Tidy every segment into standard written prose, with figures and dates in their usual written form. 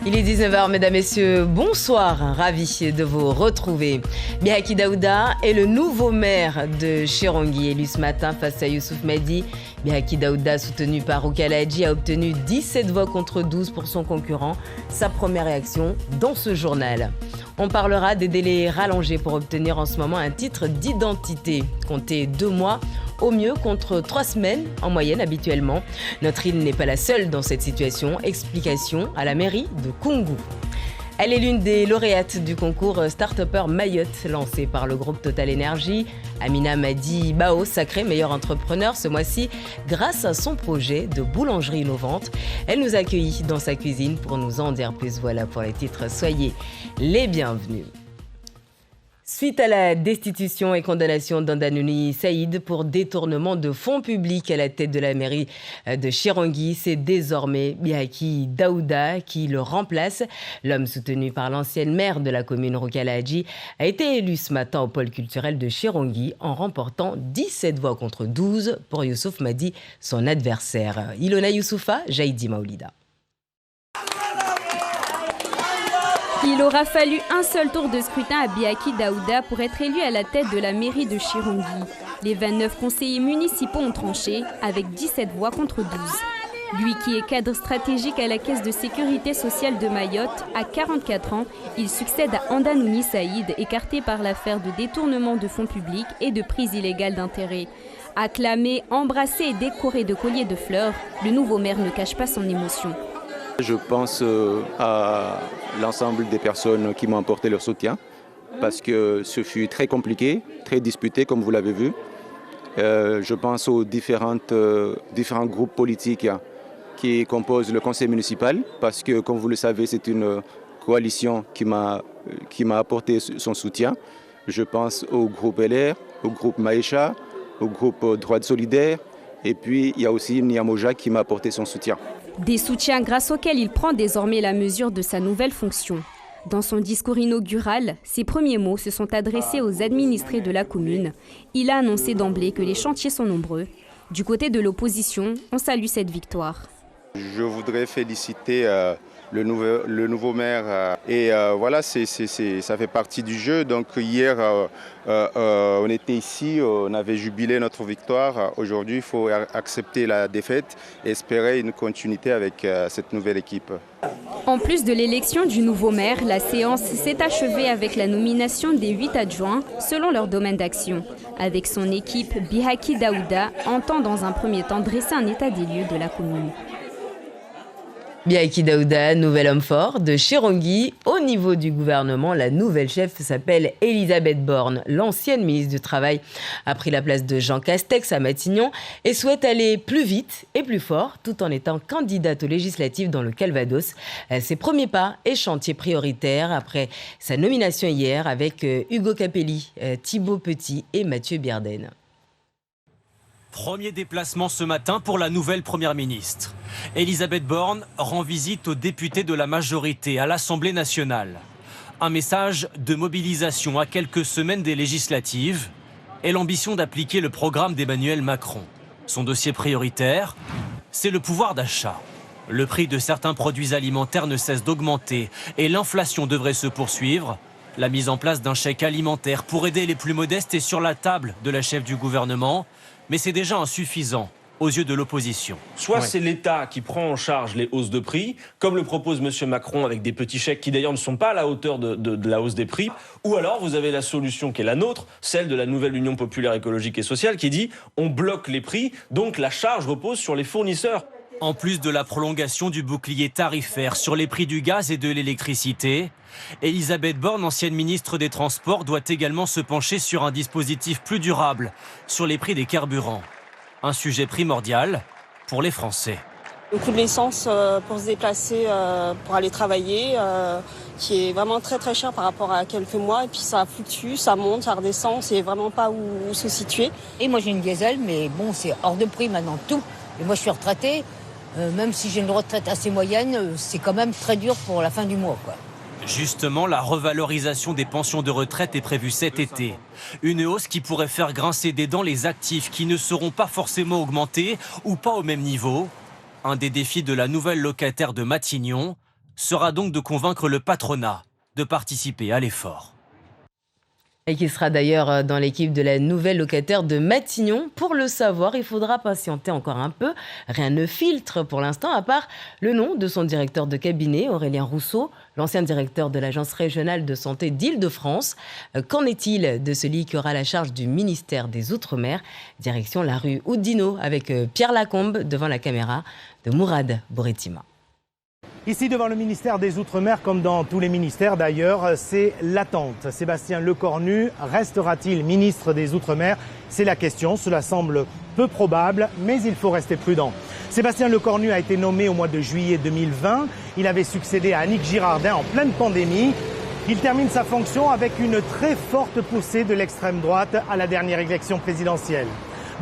Il est 19h, mesdames, messieurs, bonsoir, ravi de vous retrouver. Bihaki Daouda est le nouveau maire de Chirangui, élu ce matin face à Youssouf Madi. Bihaki Daouda, soutenu par Rukala Hadji, a obtenu 17 voix contre 12 pour son concurrent. Sa première réaction dans ce journal. On parlera des délais rallongés pour obtenir en ce moment un titre d'identité. Comptez 2 mois au mieux contre 3 semaines en moyenne habituellement. Notre île n'est pas la seule dans cette situation. Explication à la mairie de Koungou. Elle est l'une des lauréates du concours Start-Upper Mayotte lancé par le groupe Total Energy. Amina Madi Bao, sacrée meilleure entrepreneur ce mois-ci grâce à son projet de boulangerie innovante. Elle nous accueillit dans sa cuisine pour nous en dire plus. Voilà pour les titres. Soyez les bienvenus. Suite à la destitution et condamnation d'Andanouni Saïd pour détournement de fonds publics à la tête de la mairie de Chirangui, c'est désormais Bihaki Daouda qui le remplace. L'homme soutenu par l'ancienne maire de la commune Rukala Hadji a été élu ce matin au pôle culturel de Chirangui en remportant 17 voix contre 12 pour Youssouf Madi, son adversaire. Ilona Youssoufa, Jaïdi Maoulida. Il aura fallu un seul tour de scrutin à Bihaki Daouda pour être élu à la tête de la mairie de Chirangui. Les 29 conseillers municipaux ont tranché avec 17 voix contre 12. Lui qui est cadre stratégique à la Caisse de sécurité sociale de Mayotte, à 44 ans, il succède à Andanouni Saïd, écarté par l'affaire de détournement de fonds publics et de prise illégale d'intérêt. Acclamé, embrassé et décoré de colliers de fleurs, le nouveau maire ne cache pas son émotion. Je pense à l'ensemble des personnes qui m'ont apporté leur soutien parce que ce fut très compliqué, très disputé comme vous l'avez vu. Je pense aux différents groupes politiques qui composent le conseil municipal parce que comme vous le savez c'est une coalition qui m'a apporté son soutien. Je pense au groupe LR, au groupe Maïcha, au groupe Droite Solidaire et puis il y a aussi Niamoja qui m'a apporté son soutien. Des soutiens grâce auxquels il prend désormais la mesure de sa nouvelle fonction. Dans son discours inaugural, ses premiers mots se sont adressés aux administrés de la commune. Il a annoncé d'emblée que les chantiers sont nombreux. Du côté de l'opposition, on salue cette victoire. Je voudrais féliciter le nouveau maire et voilà, ça fait partie du jeu. Donc hier, on était ici, on avait jubilé notre victoire. Aujourd'hui, il faut accepter la défaite et espérer une continuité avec cette nouvelle équipe. En plus de l'élection du nouveau maire, la séance s'est achevée avec la nomination des 8 adjoints selon leur domaine d'action. Avec son équipe, Bihaki Daouda entend dans un premier temps dresser un état des lieux de la commune. Bihaki Daouda, nouvel homme fort de Chirangui. Au niveau du gouvernement, la nouvelle chef s'appelle Elisabeth Borne. L'ancienne ministre du Travail a pris la place de Jean Castex à Matignon et souhaite aller plus vite et plus fort tout en étant candidate aux législatives dans le Calvados. Ses premiers pas et chantiers prioritaires après sa nomination hier avec Hugo Capelli, Thibaut Petit et Mathieu Bierden. Premier déplacement ce matin pour la nouvelle Première ministre. Elisabeth Borne rend visite aux députés de la majorité à l'Assemblée nationale. Un message de mobilisation à quelques semaines des législatives et l'ambition d'appliquer le programme d'Emmanuel Macron. Son dossier prioritaire, c'est le pouvoir d'achat. Le prix de certains produits alimentaires ne cesse d'augmenter et l'inflation devrait se poursuivre. La mise en place d'un chèque alimentaire pour aider les plus modestes est sur la table de la chef du gouvernement. Mais c'est déjà insuffisant aux yeux de l'opposition. Soit c'est l'État qui prend en charge les hausses de prix, comme le propose M. Macron avec des petits chèques qui d'ailleurs ne sont pas à la hauteur de la hausse des prix, ou alors vous avez la solution qui est la nôtre, celle de la nouvelle Union populaire écologique et sociale qui dit on bloque les prix, donc la charge repose sur les fournisseurs. En plus de la prolongation du bouclier tarifaire sur les prix du gaz et de l'électricité, Elisabeth Borne, ancienne ministre des Transports, doit également se pencher sur un dispositif plus durable, sur les prix des carburants. Un sujet primordial pour les Français. Le coût de l'essence pour se déplacer, pour aller travailler, qui est vraiment très très cher par rapport à quelques mois. Et puis ça fluctue, ça monte, ça redescend, on ne sait vraiment pas où se situer. Et moi j'ai une diesel, mais bon, c'est hors de prix maintenant tout. Et moi je suis retraitée, même si j'ai une retraite assez moyenne, c'est quand même très dur pour la fin du mois, quoi. Justement, la revalorisation des pensions de retraite est prévue cet été. Une hausse qui pourrait faire grincer des dents les actifs qui ne seront pas forcément augmentés ou pas au même niveau. Un des défis de la nouvelle locataire de Matignon, sera donc de convaincre le patronat de participer à l'effort. Et qui sera d'ailleurs dans l'équipe de la nouvelle locataire de Matignon. Pour le savoir, il faudra patienter encore un peu. Rien ne filtre pour l'instant, à part le nom de son directeur de cabinet, Aurélien Rousseau, l'ancien directeur de l'Agence régionale de santé d'Île-de-France. Qu'en est-il de celui qui aura la charge du ministère des Outre-mer? Direction la rue Oudinot avec Pierre Lacombe devant la caméra de Mourad Bouretima. Ici, devant le ministère des Outre-mer, comme dans tous les ministères d'ailleurs, c'est l'attente. Sébastien Lecornu restera-t-il ministre des Outre-mer? C'est la question. Cela semble peu probable, mais il faut rester prudent. Sébastien Lecornu a été nommé au mois de juillet 2020. Il avait succédé à Annick Girardin en pleine pandémie. Il termine sa fonction avec une très forte poussée de l'extrême droite à la dernière élection présidentielle.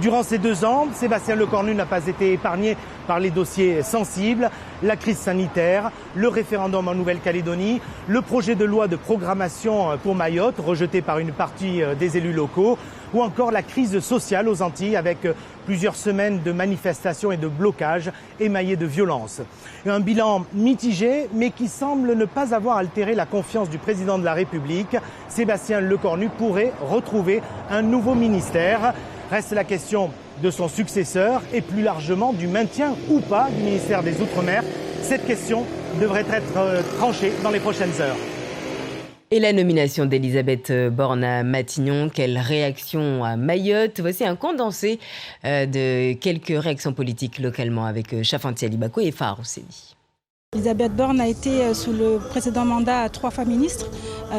Durant ces 2 ans, Sébastien Lecornu n'a pas été épargné par les dossiers sensibles, la crise sanitaire, le référendum en Nouvelle-Calédonie, le projet de loi de programmation pour Mayotte, rejeté par une partie des élus locaux, ou encore la crise sociale aux Antilles avec plusieurs semaines de manifestations et de blocages émaillés de violence. Un bilan mitigé, mais qui semble ne pas avoir altéré la confiance du président de la République. Sébastien Lecornu pourrait retrouver un nouveau ministère. Reste la question de son successeur et plus largement du maintien ou pas du ministère des Outre-mer. Cette question devrait être tranchée dans les prochaines heures. Et la nomination d'Elisabeth Borne à Matignon, quelle réaction à Mayotte? Voici un condensé de quelques réactions politiques localement avec Chafanti Alibako et Farah Rousseli. Elisabeth Borne a été sous le précédent mandat 3 fois ministre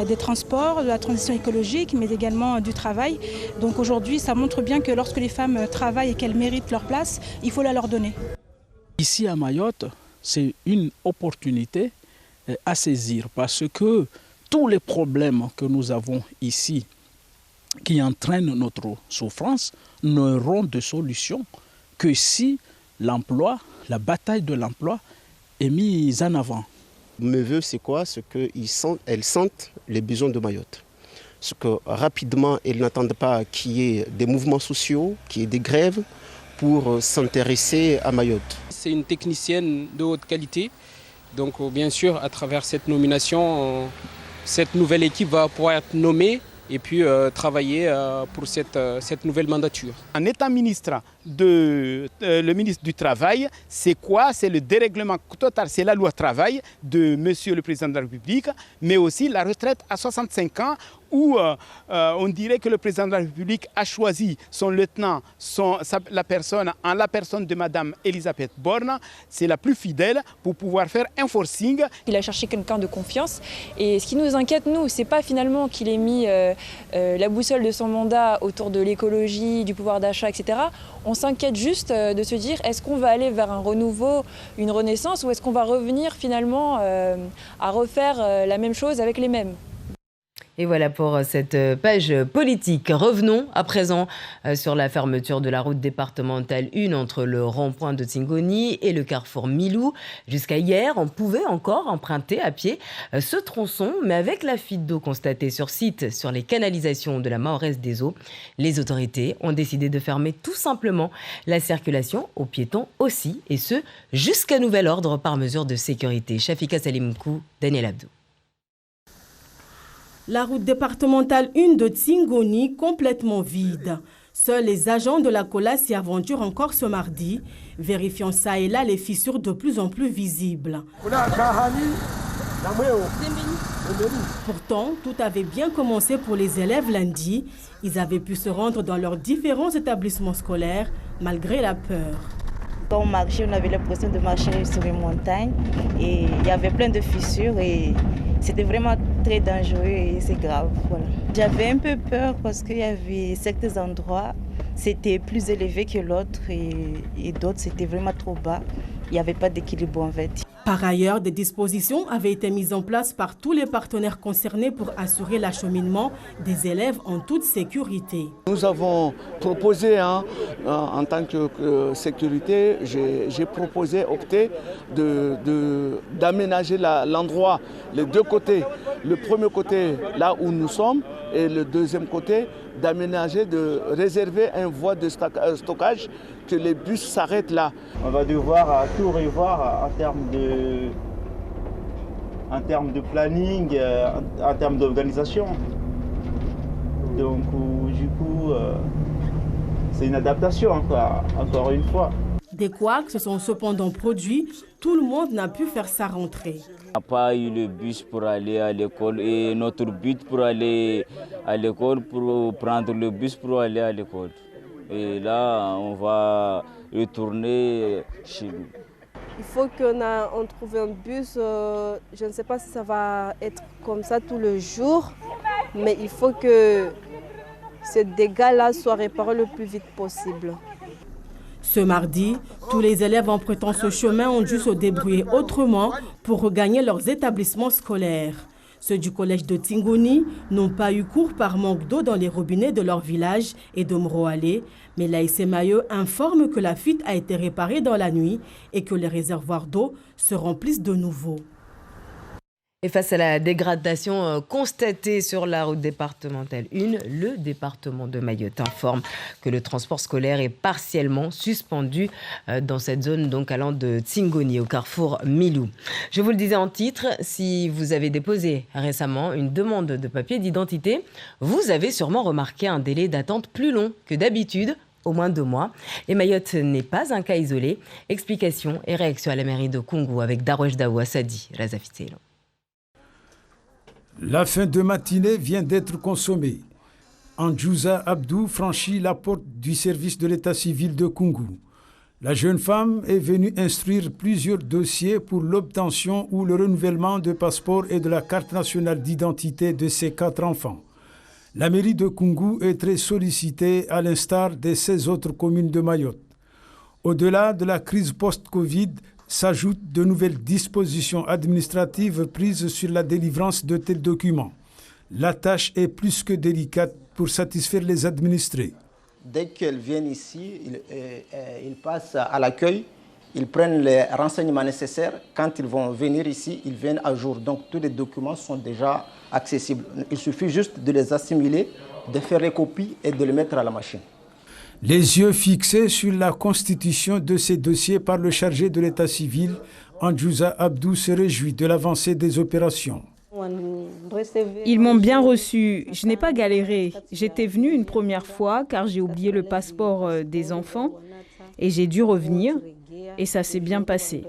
des Transports, de la transition écologique, mais également du travail. Donc aujourd'hui, ça montre bien que lorsque les femmes travaillent et qu'elles méritent leur place, il faut la leur donner. Ici à Mayotte, c'est une opportunité à saisir parce que tous les problèmes que nous avons ici qui entraînent notre souffrance n'auront de solution que si l'emploi, la bataille de l'emploi est mise en avant. Mes voeux, c'est quoi? C'est qu'elles sentent les besoins de Mayotte. C'est que rapidement, elles n'attendent pas qu'il y ait des mouvements sociaux, qu'il y ait des grèves pour s'intéresser à Mayotte. C'est une technicienne de haute qualité. Donc bien sûr, à travers cette nomination, cette nouvelle équipe va pouvoir être nommée et puis travailler pour cette nouvelle mandature. En étant ministre le ministre du Travail, c'est quoi? C'est le dérèglement total, c'est la loi travail de Monsieur le Président de la République, mais aussi la retraite à 65 ans où on dirait que le Président de la République a choisi son lieutenant, la personne de Madame Elisabeth Borne, c'est la plus fidèle pour pouvoir faire un forcing. Il a cherché quelqu'un de confiance et ce qui nous inquiète, nous, c'est pas finalement qu'il ait mis la boussole de son mandat autour de l'écologie, du pouvoir d'achat, etc. On s'inquiète juste de se dire est-ce qu'on va aller vers un renouveau, une renaissance ou est-ce qu'on va revenir finalement à refaire la même chose avec les mêmes. Et voilà pour cette page politique. Revenons à présent sur la fermeture de la route départementale 1 entre le rond-point de Tingoni et le carrefour Milou. Jusqu'à hier, on pouvait encore emprunter à pied ce tronçon, mais avec la fuite d'eau constatée sur site sur les canalisations de la Mahorès des Eaux, les autorités ont décidé de fermer tout simplement la circulation aux piétons aussi, et ce, jusqu'à nouvel ordre par mesure de sécurité. Shafika Salimkou, Daniel Abdou. La route départementale 1 de Tingoni complètement vide. Seuls les agents de la COLA s'y aventurent encore ce mardi, vérifiant ça et là les fissures de plus en plus visibles. Pourtant, tout avait bien commencé pour les élèves lundi. Ils avaient pu se rendre dans leurs différents établissements scolaires malgré la peur. Quand on marchait, on avait l'impression de marcher sur une montagne et il y avait plein de fissures et c'était vraiment très dangereux et c'est grave. Voilà. J'avais un peu peur parce qu'il y avait certains endroits, c'était plus élevé que l'autre et d'autres, c'était vraiment trop bas. Il n'y avait pas d'équilibre en fait. Par ailleurs, des dispositions avaient été mises en place par tous les partenaires concernés pour assurer l'acheminement des élèves en toute sécurité. Nous avons proposé, en tant que sécurité, j'ai proposé, opté d'aménager l'endroit, les deux côtés. Le premier côté, là où nous sommes, et le deuxième côté, d'aménager, de réserver une voie de stockage, que les bus s'arrêtent là. On va devoir tout revoir en termes en termes de planning, en termes d'organisation. Donc du coup, c'est une adaptation encore une fois. Des couacs se sont cependant produits, tout le monde n'a pu faire sa rentrée. On n'a pas eu le bus pour aller à l'école et notre but pour aller à l'école, pour prendre le bus pour aller à l'école. Et là, on va retourner chez nous. Il faut qu'on trouve un bus, je ne sais pas si ça va être comme ça tous les jours, mais il faut que ces dégâts-là soient réparés le plus vite possible. Ce mardi, tous les élèves empruntant ce chemin ont dû se débrouiller autrement pour regagner leurs établissements scolaires. Ceux du collège de Tingoni n'ont pas eu cours par manque d'eau dans les robinets de leur village et de Mroalé, mais l'ASC Mayo informe que la fuite a été réparée dans la nuit et que les réservoirs d'eau se remplissent de nouveau. Et face à la dégradation constatée sur la route départementale 1, le département de Mayotte informe que le transport scolaire est partiellement suspendu dans cette zone donc allant de Tingoni au carrefour Milou. Je vous le disais en titre, si vous avez déposé récemment une demande de papier d'identité, vous avez sûrement remarqué un délai d'attente plus long que d'habitude, au moins 2 mois. Et Mayotte n'est pas un cas isolé. Explications et réactions à la mairie de Koungou avec Darwesh Dawa Sadi Razafitelo. La fin de matinée vient d'être consommée. Andjouza Abdou franchit la porte du service de l'état civil de Koungou. La jeune femme est venue instruire plusieurs dossiers pour l'obtention ou le renouvellement de passeport et de la carte nationale d'identité de ses 4 enfants. La mairie de Koungou est très sollicitée à l'instar des 16 autres communes de Mayotte. Au-delà de la crise post-Covid, s'ajoutent de nouvelles dispositions administratives prises sur la délivrance de tels documents. La tâche est plus que délicate pour satisfaire les administrés. Dès qu'elles viennent ici, ils passent à l'accueil, ils prennent les renseignements nécessaires. Quand ils vont venir ici, ils viennent à jour. Donc tous les documents sont déjà accessibles. Il suffit juste de les assimiler, de faire les copies et de les mettre à la machine. Les yeux fixés sur la constitution de ces dossiers par le chargé de l'état civil, Andjouza Abdou se réjouit de l'avancée des opérations. Ils m'ont bien reçu. Je n'ai pas galéré. J'étais venue une première fois car j'ai oublié le passeport des enfants et j'ai dû revenir et ça s'est bien passé.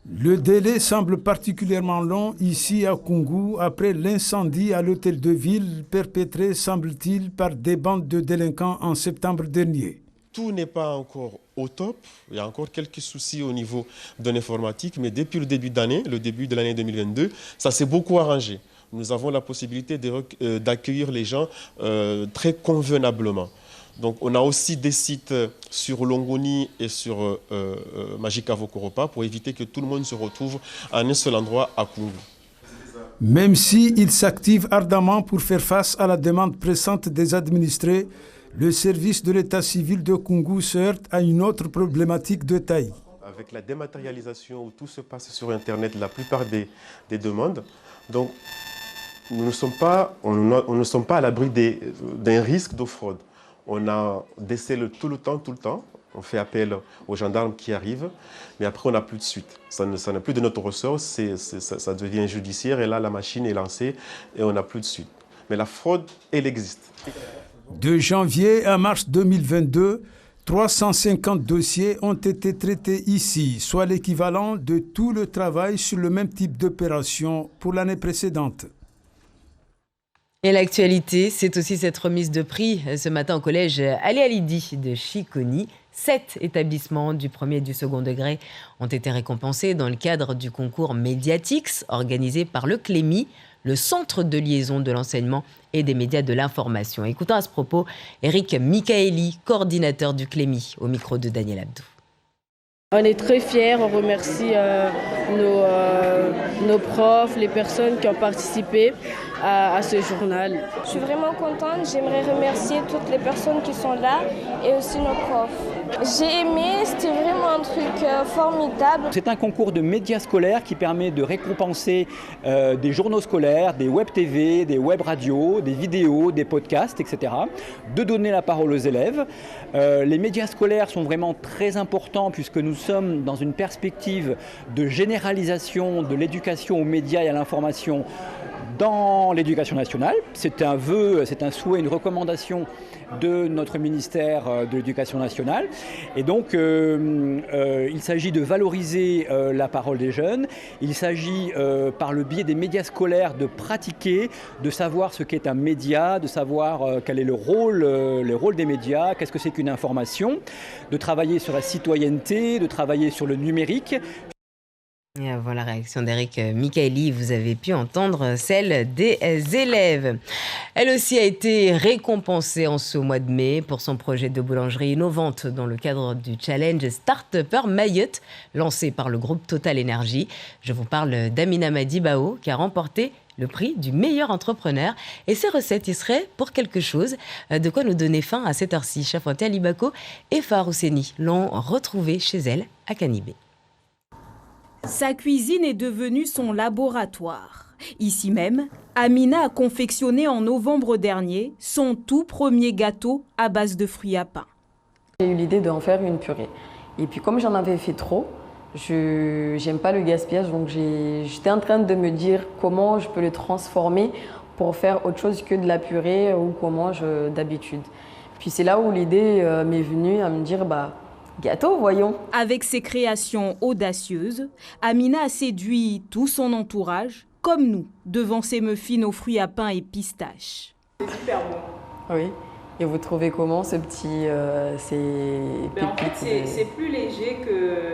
Le délai semble particulièrement long ici à Koungou après l'incendie à l'hôtel de ville perpétré, semble-t-il, par des bandes de délinquants en septembre dernier. Tout n'est pas encore au top. Il y a encore quelques soucis au niveau de l'informatique, mais depuis le début d'année, le début de l'année 2022, ça s'est beaucoup arrangé. Nous avons la possibilité d'accueillir les gens très convenablement. Donc on a aussi des sites sur Longoni et sur Majikavo Koropa pour éviter que tout le monde se retrouve en un seul endroit à Koungou. Même s'il s'active ardemment pour faire face à la demande pressante des administrés, le service de l'état civil de Koungou se heurte à une autre problématique de taille. Avec la dématérialisation où tout se passe sur Internet, la plupart des demandes, donc nous ne sommes pas à l'abri d'un risque de fraude. On a décelé tout le temps. On fait appel aux gendarmes qui arrivent, mais après on n'a plus de suite. Ça n'a plus de notre ressort, ça devient judiciaire et là la machine est lancée et on n'a plus de suite. Mais la fraude, elle existe. De janvier à mars 2022, 350 dossiers ont été traités ici, soit l'équivalent de tout le travail sur le même type d'opération pour l'année précédente. Et l'actualité, c'est aussi cette remise de prix ce matin au collège Ali Alidi de Chiconi. 7 établissements du premier et du second degré ont été récompensés dans le cadre du concours Mediatix organisé par le CLEMI, le centre de liaison de l'enseignement et des médias de l'information. Écoutons à ce propos Eric Michaeli, coordinateur du CLEMI, au micro de Daniel Abdou. On est très fiers, on remercie nos profs, les personnes qui ont participé. à ce journal. Je suis vraiment contente. J'aimerais remercier toutes les personnes qui sont là et aussi nos profs. J'ai aimé, c'était vraiment un truc formidable. C'est un concours de médias scolaires qui permet de récompenser des journaux scolaires, des web TV, des web radios, des vidéos, des podcasts, etc. De donner la parole aux élèves. Les médias scolaires sont vraiment très importants puisque nous sommes dans une perspective de généralisation de l'éducation aux médias et à l'information dans l'éducation nationale. C'est un vœu, c'est un souhait, une recommandation de notre ministère de l'Éducation nationale. Et donc, il s'agit de valoriser la parole des jeunes. Il s'agit, par le biais des médias scolaires, de pratiquer, de savoir ce qu'est un média, de savoir quel est le rôle des médias, qu'est-ce que c'est qu'une information, de travailler sur la citoyenneté, de travailler sur le numérique. Et avant la réaction d'Eric Michaeli, vous avez pu entendre celle des élèves. Elle aussi a été récompensée en ce mois de mai pour son projet de boulangerie innovante dans le cadre du challenge Start-Upper Mayotte lancé par le groupe Total Energy. Je vous parle d'Amina Madibao qui a remporté le prix du meilleur entrepreneur. Et ses recettes y seraient pour quelque chose. De quoi nous donner faim à cette heure-ci. Chafanté Alibako et Farouseni l'ont retrouvée chez elle à Kanibé. Sa cuisine est devenue son laboratoire. Ici même, Amina a confectionné en novembre dernier son tout premier gâteau à base de fruits à pain. J'ai eu l'idée d'en faire une purée. Et puis comme j'en avais fait trop, je n'aime pas le gaspillage, donc j'étais en train de me dire comment je peux le transformer pour faire autre chose que de la purée ou qu'on mange d'habitude. Puis c'est là où l'idée m'est venue à me dire gâteau, voyons. Avec ses créations audacieuses, Amina a séduit tout son entourage, comme nous, devant ses muffins aux fruits à pain et pistaches. C'est super bon. Oui. Et vous trouvez comment ce petit... En fait, c'est plus léger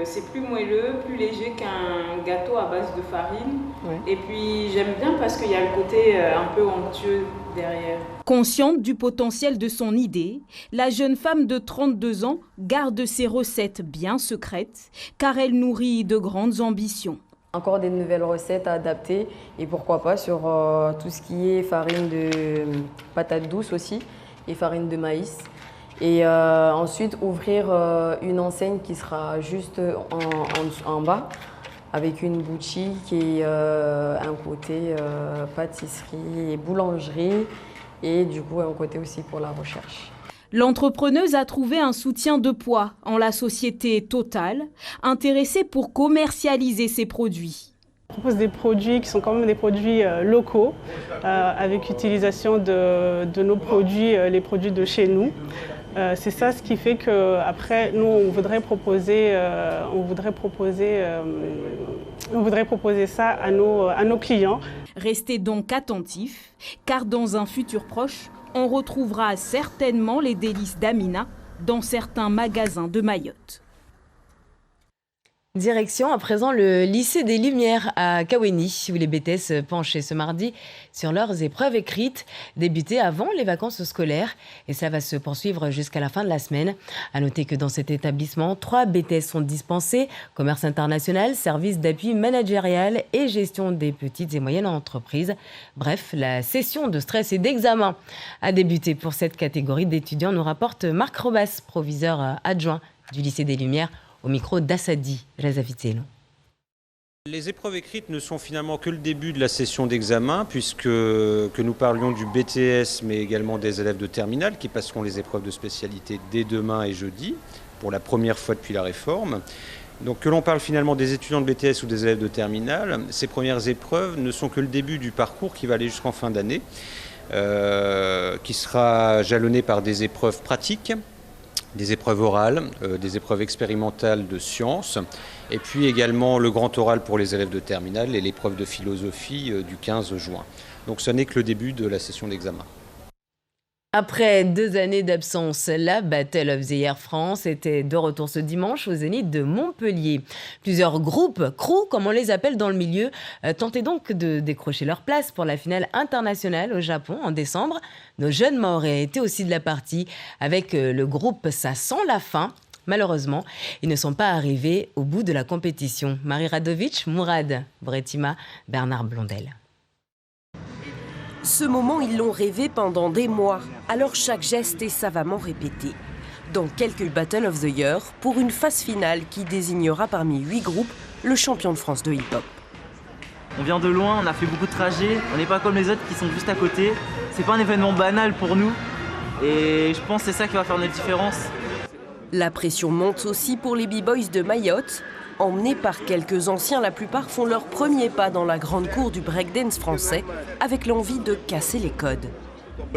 c'est plus moelleux, plus léger qu'un gâteau à base de farine. Oui. Et puis j'aime bien parce qu'il y a le côté un peu onctueux derrière. Consciente du potentiel de son idée, la jeune femme de 32 ans garde ses recettes bien secrètes car elle nourrit de grandes ambitions. Encore des nouvelles recettes à adapter et pourquoi pas sur tout ce qui est farine de patates douces aussi et farine de maïs. Et ensuite ouvrir une enseigne qui sera juste en bas avec une boutique et un côté pâtisserie et boulangerie et du coup un côté aussi pour la recherche. L'entrepreneuse a trouvé un soutien de poids en la société Total, intéressée pour commercialiser ses produits. On propose des produits qui sont quand même des produits locaux, avec utilisation de nos produits, les produits de chez nous. C'est ça ce qui fait qu'après, nous, on voudrait proposer ça à nos clients. Restez donc attentifs, car dans un futur proche, on retrouvera certainement les délices d'Amina dans certains magasins de Mayotte. Direction à présent le lycée des Lumières à Kaweni, où les BTS penchaient ce mardi sur leurs épreuves écrites, débutées avant les vacances scolaires. Et ça va se poursuivre jusqu'à la fin de la semaine. À noter que dans cet établissement, 3 BTS sont dispensés, commerce international, service d'appui managérial et gestion des petites et moyennes entreprises. Bref, la session de stress et d'examen a débuté pour cette catégorie d'étudiants, nous rapporte Marc Robas, proviseur adjoint du lycée des Lumières, au micro d'Assadi Razavitelo. Les épreuves écrites ne sont finalement que le début de la session d'examen, puisque que nous parlions du BTS, mais également des élèves de terminale qui passeront les épreuves de spécialité dès demain et jeudi, pour la première fois depuis la réforme. Donc que l'on parle finalement des étudiants de BTS ou des élèves de terminale, ces premières épreuves ne sont que le début du parcours qui va aller jusqu'en fin d'année, qui sera jalonné par des épreuves pratiques, des épreuves orales, des épreuves expérimentales de sciences, et puis également le grand oral pour les élèves de terminale et l'épreuve de philosophie du 15 juin. Donc ce n'est que le début de la session d'examen. Après 2 années d'absence, la Battle of the Year France était de retour ce dimanche au Zénith de Montpellier. Plusieurs groupes, crews comme on les appelle dans le milieu, tentaient donc de décrocher leur place pour la finale internationale au Japon en décembre. Nos jeunes Mahorais étaient aussi de la partie avec le groupe Ça sent la fin. Malheureusement, ils ne sont pas arrivés au bout de la compétition. Marie Radovic, Mourad Bretima, Bernard Blondel. Ce moment, ils l'ont rêvé pendant des mois, alors chaque geste est savamment répété. Dans quelques Battle of the Year, pour une phase finale qui désignera parmi 8 groupes le champion de France de hip-hop. On vient de loin, on a fait beaucoup de trajets, on n'est pas comme les autres qui sont juste à côté. C'est pas un événement banal pour nous et je pense que c'est ça qui va faire notre différence. La pression monte aussi pour les b-boys de Mayotte. Emmenés par quelques anciens, la plupart font leur premier pas dans la grande cour du breakdance français avec l'envie de casser les codes.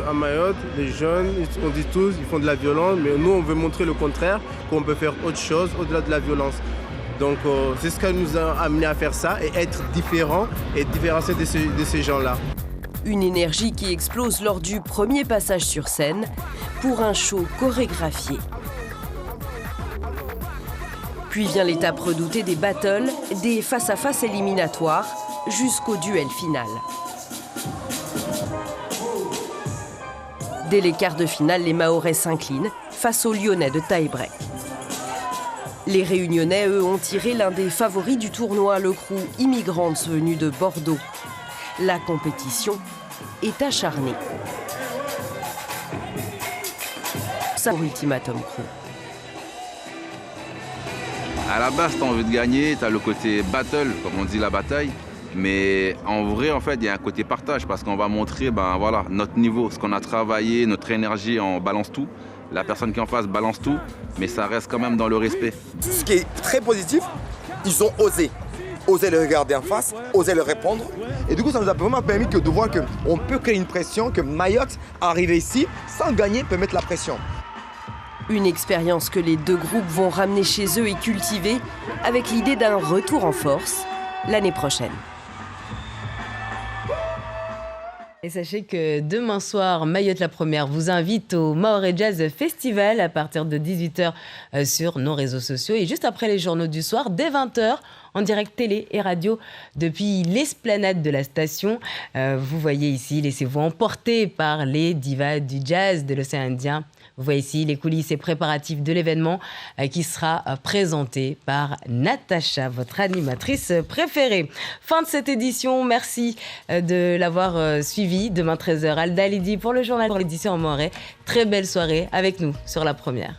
À Mayotte, les jeunes, on dit tous, ils font de la violence, mais nous, on veut montrer le contraire, qu'on peut faire autre chose au-delà de la violence. Donc, c'est ce qui nous a amené à faire ça et être différent et différencier de ces gens-là. Une énergie qui explose lors du premier passage sur scène pour un show chorégraphié. Puis vient l'étape redoutée des battles, des face-à-face éliminatoires, jusqu'au duel final. Dès les quarts de finale, les Mahorais s'inclinent face aux Lyonnais de tie-break. Les Réunionnais, eux, ont tiré l'un des favoris du tournoi, le crew Immigrants venu de Bordeaux. La compétition est acharnée. Ça pour Ultimatum Crew. À la base, tu as envie de gagner, tu as le côté battle, comme on dit la bataille. Mais en vrai, en fait, il y a un côté partage parce qu'on va montrer voilà, notre niveau, ce qu'on a travaillé, notre énergie, on balance tout. La personne qui est en face balance tout, mais ça reste quand même dans le respect. Ce qui est très positif, ils ont osé le regarder en face, osé le répondre. Et du coup, ça nous a vraiment permis de voir qu'on peut créer une pression, que Mayotte, arrivé ici, sans gagner, peut mettre la pression. Une expérience que les deux groupes vont ramener chez eux et cultiver avec l'idée d'un retour en force l'année prochaine. Et sachez que demain soir, Mayotte la Première vous invite au Mahorais Jazz Festival à partir de 18h sur nos réseaux sociaux. Et juste après les journaux du soir, dès 20h, en direct télé et radio depuis l'esplanade de la station. Vous voyez ici, laissez-vous emporter par les divas du jazz de l'océan Indien. Vous voyez ici les coulisses et préparatifs de l'événement qui sera présenté par Natacha, votre animatrice préférée. Fin de cette édition. Merci de l'avoir suivi. Demain 13h, Alda Lidi pour le journal pour l'édition en Mahorais. Très belle soirée avec nous sur La Première.